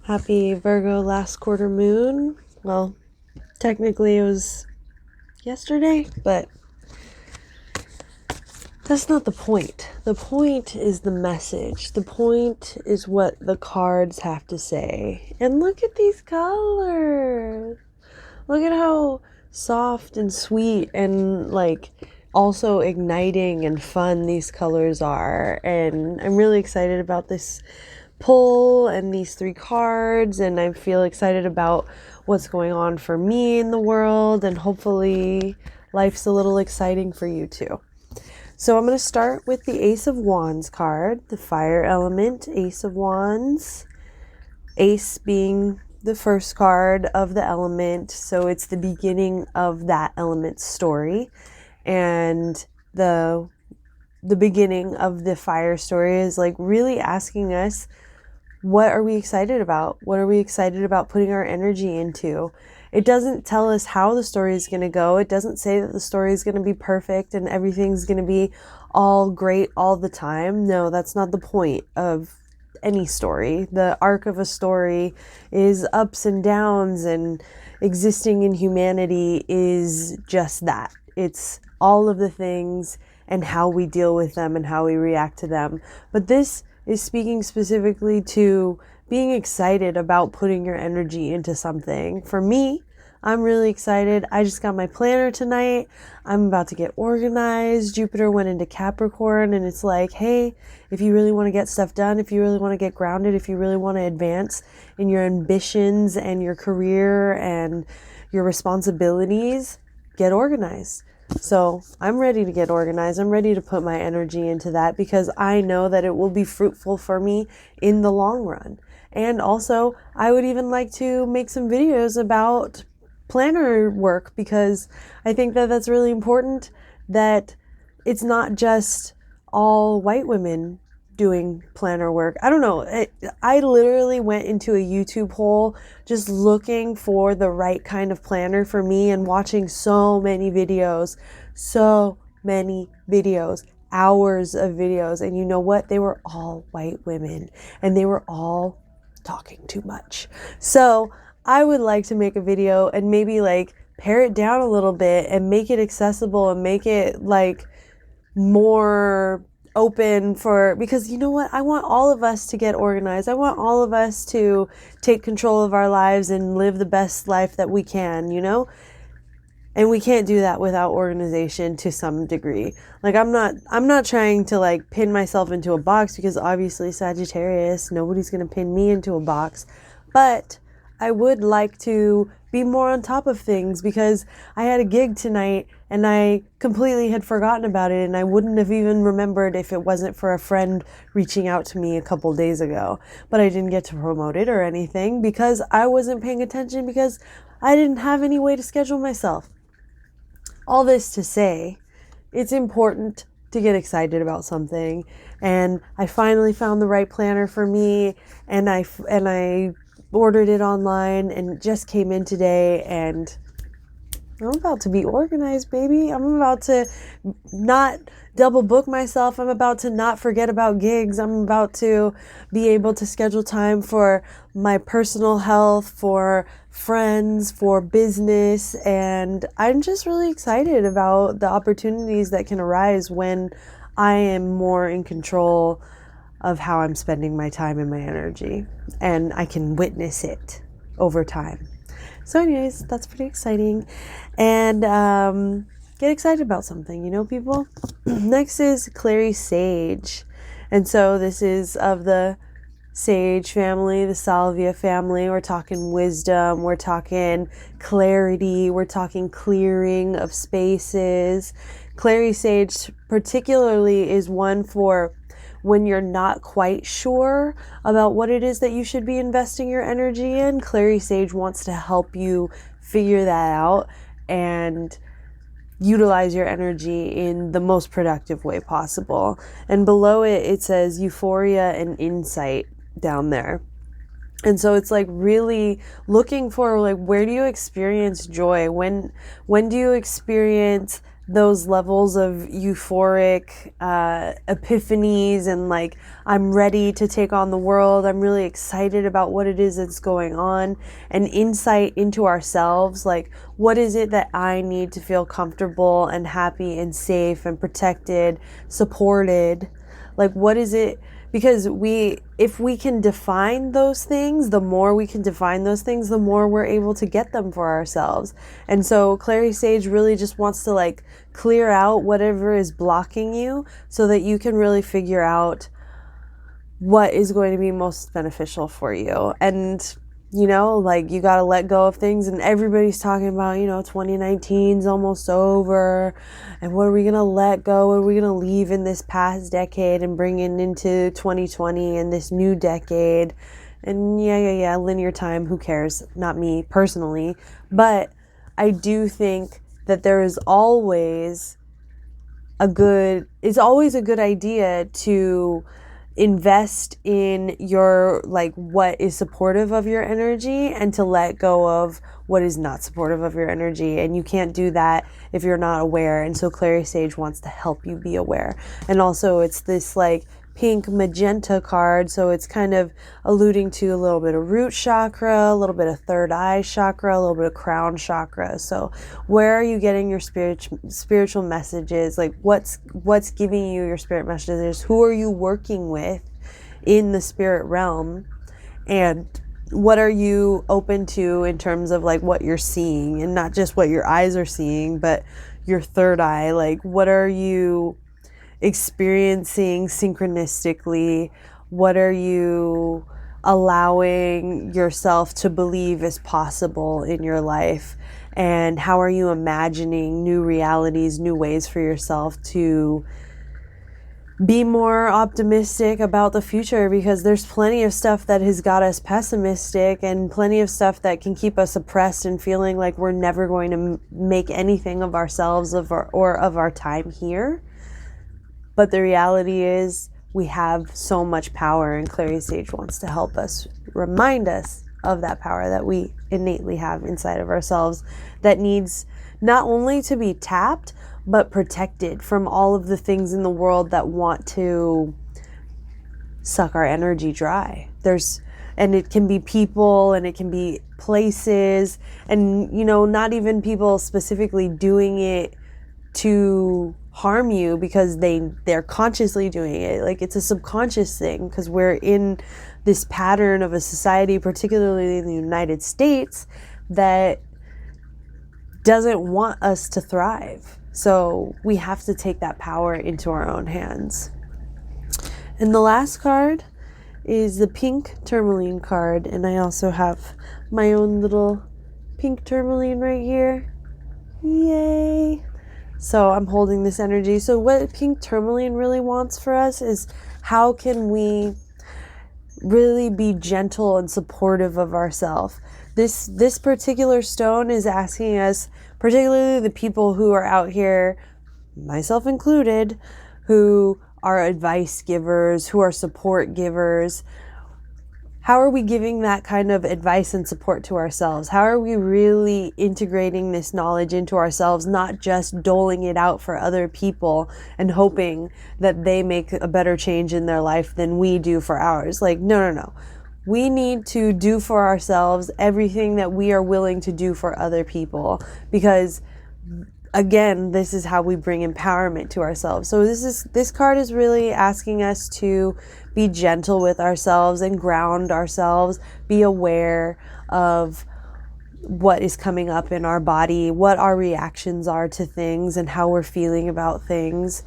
Happy Virgo last quarter moon. Well, technically it was yesterday, but that's not the point. The point is the message. The point is what the cards have to say. And look at these colors. Look at how soft and sweet and also igniting and fun these colors are. And I'm really excited about this pull and these 3 cards, and I feel excited about what's going on for me in the world, and hopefully life's a little exciting for you too. So I'm going to start with the Ace of Wands card, the fire element, Ace of Wands. Ace being the first card of the element, so it's the beginning of that element's story. And the beginning of the fire story is really asking us, what are we excited about? What are we excited about putting our energy into? It doesn't tell us how the story is going to go. It doesn't say that the story is going to be perfect and everything's going to be all great all the time. No, that's not the point of any story. The arc of a story is ups and downs, and existing in humanity is just that. It's all of the things and how we deal with them and how we react to them. But this is speaking specifically to being excited about putting your energy into something. For me, I'm really excited. I just got my planner tonight. I'm about to get organized. Jupiter went into Capricorn, and it's like, hey, if you really want to get stuff done, if you really want to get grounded, if you really want to advance in your ambitions and your career and your responsibilities, get organized. So I'm ready to get organized. I'm ready to put my energy into that because I know that it will be fruitful for me in the long run. And also, I would even like to make some videos about planner work, because I think that that's really important, that it's not just all white women doing planner work. I don't know. I literally went into a YouTube hole just looking for the right kind of planner for me and watching so many videos, hours of videos. And you know what? They were all white women, and they were all talking too much. So I would like to make a video and maybe pare it down a little bit and make it accessible and make it more open for, because you know what? I want all of us to get organized. I want all of us to take control of our lives and live the best life that we can, And we can't do that without organization to some degree. I'm not trying to pin myself into a box, because obviously Sagittarius, nobody's going to pin me into a box. But I would like to be more on top of things, because I had a gig tonight and I completely had forgotten about it, and I wouldn't have even remembered if it wasn't for a friend reaching out to me a couple days ago. But I didn't get to promote it or anything because I wasn't paying attention, because I didn't have any way to schedule myself. All this to say, it's important to get excited about something, and I finally found the right planner for me, and I ordered it online, and it just came in today, and I'm about to be organized, baby. I'm about to not double book myself. I'm about to not forget about gigs. I'm about to be able to schedule time for my personal health, for friends, for business. And I'm just really excited about the opportunities that can arise when I am more in control of how I'm spending my time and my energy. And I can witness it over time. So anyways, that's pretty exciting. And get excited about something, people. Next is Clary Sage. And so this is of the Sage family, the Salvia family. We're talking wisdom. We're talking clarity. We're talking clearing of spaces. Clary Sage particularly is one for when you're not quite sure about what it is that you should be investing your energy in. Clary Sage wants to help you figure that out and utilize your energy in the most productive way possible. And below it, it says euphoria and insight down there. And so it's really looking for where do you experience joy? When do you experience those levels of euphoric epiphanies and like, I'm ready to take on the world. I'm really excited about what it is that's going on, and insight into ourselves. Like, what is it that I need to feel comfortable and happy and safe and protected, supported? Like, what is it? Because if we can define those things, the more we can define those things, the more we're able to get them for ourselves. And so Clary Sage really just wants to like clear out whatever is blocking you so that you can really figure out what is going to be most beneficial for you. And you know, like, you got to let go of things, and everybody's talking about, 2019's almost over, and what are we going to let go? What are we going to leave in this past decade and bring it into 2020 and this new decade? And yeah, linear time, who cares? Not me personally, but I do think that there is always it's always a good idea to invest in your, like, what is supportive of your energy, and to let go of what is not supportive of your energy. And you can't do that if you're not aware. And so Clary Sage wants to help you be aware. And also it's this like pink magenta card, so it's kind of alluding to a little bit of root chakra, a little bit of third eye chakra, a little bit of crown chakra. So where are you getting your spiritual messages? Like, what's giving you your spirit messages? Who are you working with in the spirit realm? And what are you open to in terms of like what you're seeing, and not just what your eyes are seeing, but your third eye? Like, what are you experiencing synchronistically? What are you allowing yourself to believe is possible in your life? And how are you imagining new realities, new ways for yourself to be more optimistic about the future? Because there's plenty of stuff that has got us pessimistic, and plenty of stuff that can keep us oppressed and feeling like we're never going to make anything of ourselves or of our time here. But the reality is we have so much power, and Clary Sage wants to help us, remind us of that power that we innately have inside of ourselves, that needs not only to be tapped, but protected from all of the things in the world that want to suck our energy dry. And it can be people, and it can be places, and, not even people specifically doing it to harm you because they're consciously doing it. Like, it's a subconscious thing, because we're in this pattern of a society, particularly in the United States, that doesn't want us to thrive. So we have to take that power into our own hands. And the last card is the pink tourmaline card, and I also have my own little pink tourmaline right here. Yay! So I'm holding this energy. So what pink tourmaline really wants for us is, how can we really be gentle and supportive of ourselves? This particular stone is asking us, particularly the people who are out here, myself included, who are advice givers, who are support givers. How are we giving that kind of advice and support to ourselves? How are we really integrating this knowledge into ourselves, not just doling it out for other people and hoping that they make a better change in their life than we do for ours? Like, no. We need to do for ourselves everything that we are willing to do for other people, because again, this is how we bring empowerment to ourselves. So this card is really asking us to be gentle with ourselves and ground ourselves, be aware of what is coming up in our body, what our reactions are to things, and how we're feeling about things.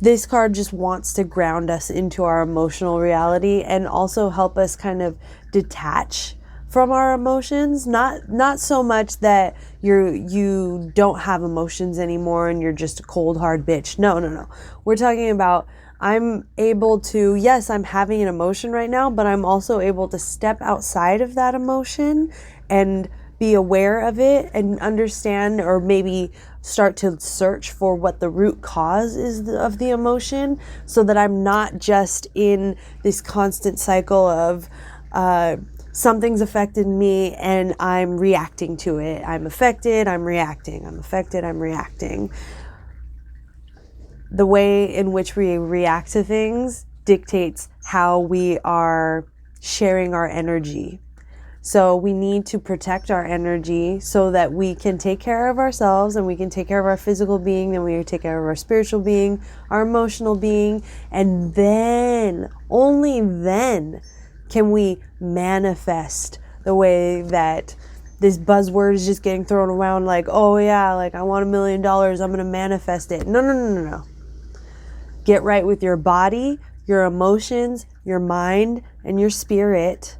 This card just wants to ground us into our emotional reality, and also help us kind of detach from our emotions. Not so much that you don't have emotions anymore and you're just a cold hard bitch. No. We're talking about, I'm able to, yes, I'm having an emotion right now, but I'm also able to step outside of that emotion and be aware of it and understand, or maybe start to search for what the root cause is of the emotion, so that I'm not just in this constant cycle of something's affected me and I'm reacting to it. I'm affected, I'm reacting. I'm affected, I'm reacting. the way in which we react to things dictates how we are sharing our energy. So we need to protect our energy so that we can take care of ourselves, and we can take care of our physical being, and we take care of our spiritual being, our emotional being, and then, only then, can we manifest the way that this buzzword is just getting thrown around, like, oh yeah, like I want $1 million, I'm going to manifest it. No. Get right with your body, your emotions, your mind, and your spirit.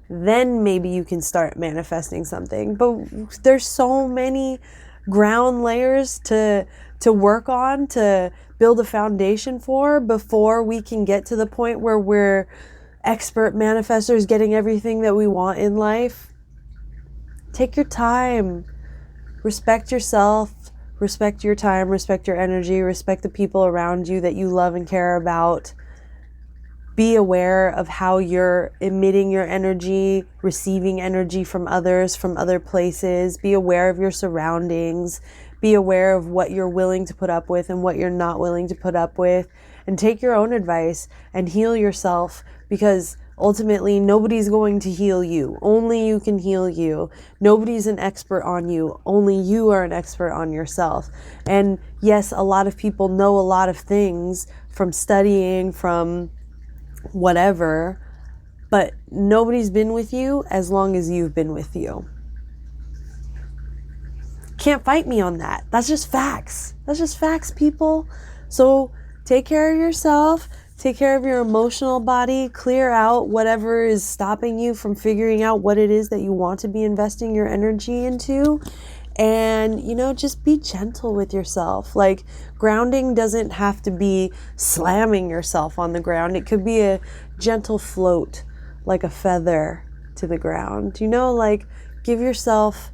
Then maybe you can start manifesting something. But there's so many ground layers to work on, to build a foundation for, before we can get to the point where we're expert manifestors, getting everything that we want in life. Take your time. Respect yourself. Respect your time. Respect your energy. Respect the people around you that you love and care about. Be aware of how you're emitting your energy, receiving energy from others, from other places. Be aware of your surroundings. Be aware of what you're willing to put up with and what you're not willing to put up with. And take your own advice and heal yourself, because ultimately nobody's going to heal you. Only you can heal you. Nobody's an expert on you. Only you are an expert on yourself. And yes, a lot of people know a lot of things from studying, from whatever, but nobody's been with you as long as you've been with you. Can't fight me on that. That's just facts. That's just facts, people. So take care of yourself. Take care of your emotional body. Clear out whatever is stopping you from figuring out what it is that you want to be investing your energy into. And, just be gentle with yourself. Like, grounding doesn't have to be slamming yourself on the ground. It could be a gentle float, like a feather to the ground. Like, give yourself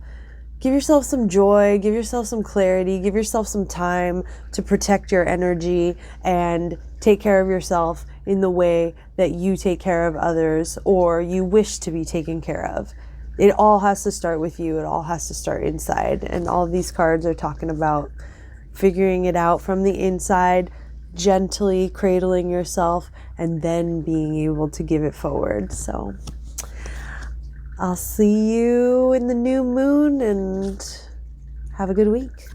some joy, give yourself some clarity, give yourself some time to protect your energy and take care of yourself in the way that you take care of others, or you wish to be taken care of. It all has to start with you. It all has to start inside. And all of these cards are talking about figuring it out from the inside, gently cradling yourself, and then being able to give it forward. So I'll see you in the new moon, and have a good week.